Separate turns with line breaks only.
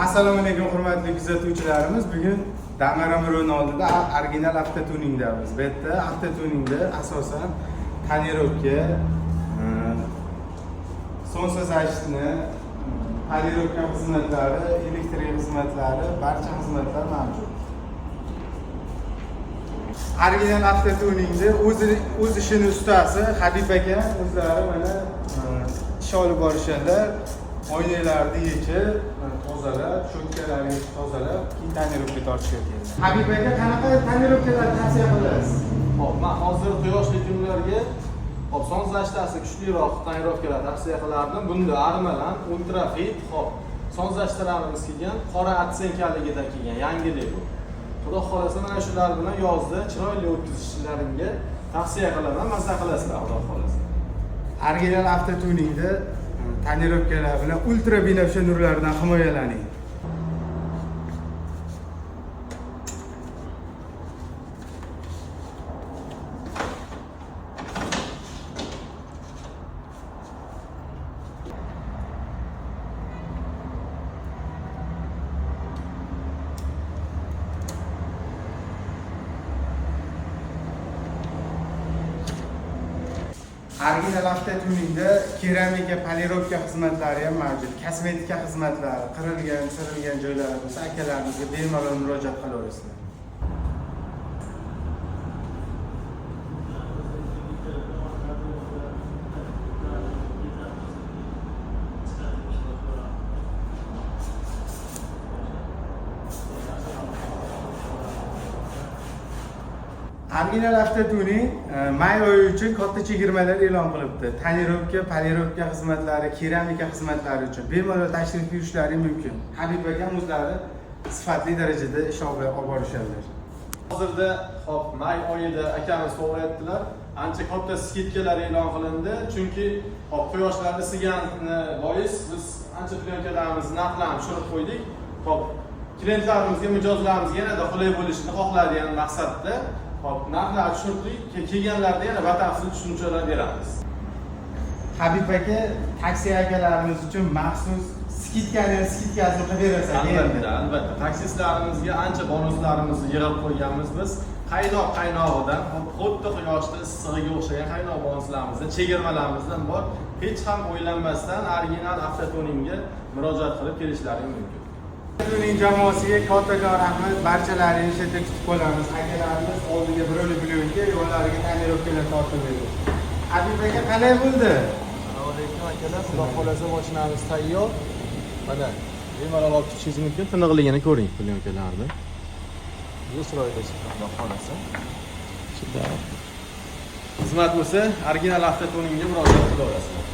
Assalomu alaykum hurmatli kuzatuvchilarimiz. Bugun Damaramron oldida original avtotuningdamiz. Bu yerda avtotuningda asosan tonirovka, sonsiz ashitni, tonirovka xizmatlari, elektrik xizmatlari, barcha xizmatlar mavjud. Original avtotuningda o'z ishini ustasi Habib aka o'zlari mana ish olib borishadilar. Oynalarni yechib, tozalab, cho'kkalarni tozalab, keyin tonirovka tortishga keldi. Habib aka, qanaqa tonirovkalar tavsiya qilasiz?
Xo'p, men hozir quyoshli kunlarga sonzashtasi kuchliroq tonirovkalar tavsiya qilardim. Bunda armalan, ultrafit, sonzashtalarimiz kelgan, qora atsenkaligida kelgan yangilik bu. Xudo xolasa mana shular bilan yozda chiroyli o'tkazishlaringga tavsiya qilaman, maza qilasizlar, xudo xolasa.
Original avtotuningda tonirovkalar bilan ultra binafsha nurlardan himoyalaning. Original avtotuningda keramika, polirovka xizmatlari ham mavjud. Kosmetika xizmatlari, qirilgan, sirilgan joylari bo'lsa, akalarimizga bemalol murojaat qilaverasizlar. Original avtotuning may oyi uchun katta chegirmalar e'lon qilibdi. Tonirovka, polirovka xizmatlari, keramika xizmatlari uchun bemalol tashrif buyurishlari mumkin. Habib aka o'zlari sifatli darajada ish olib borishadilar.
Hozirda may oyida akamiz so'rayaptilar. Ancha katta skidkalar e'lon qilindi, chunki quyoshlar isigani bois biz ancha plyonkalarimizni narxlarini tushirib qo'ydik. Klientlarimizga, mijozlarimizga yanada qulay bo'lishini xohladigan maqsadda narxlar tushirdik, kelganlarda yana batafsil tushunchalar beramiz.
Habib aka, taksi akalarimiz uchun maxsus skidkasini qilib berasiz.
Albatta. Taksistlarimizga ancha bonuslarimizni yig'ib qo'yganmiz biz. Qaynog'idan, xuddi quyoshda issig'iga o'xshagan qaynoq bonuslarimizni, chegirmalarimizdan bor. Hech ham o'ylanmasdan original avtotuningga murojaat qilib kelishlaring mumkin.
Avtotuning jamoasiga kattakon rahmat, barchalaringizni shu yerda kutib qolamiz. Akalarimiz oldiga biroli plyonka, yo'llariga tonirovkalar tortib berdi. Habib aka, qanday bo'ldi?
Assalomu alaykum akalar, xudo xolasa mashinamiz tayyor. Mana bemalol olib chiqishingiz mumkin. Tiniqligini ko'ring plyonkalarni. Bu chiroyli chiqdi, xudo xolasa. Xizmat bo'lsa, original avtotuningga murojaat qilaverasizlar.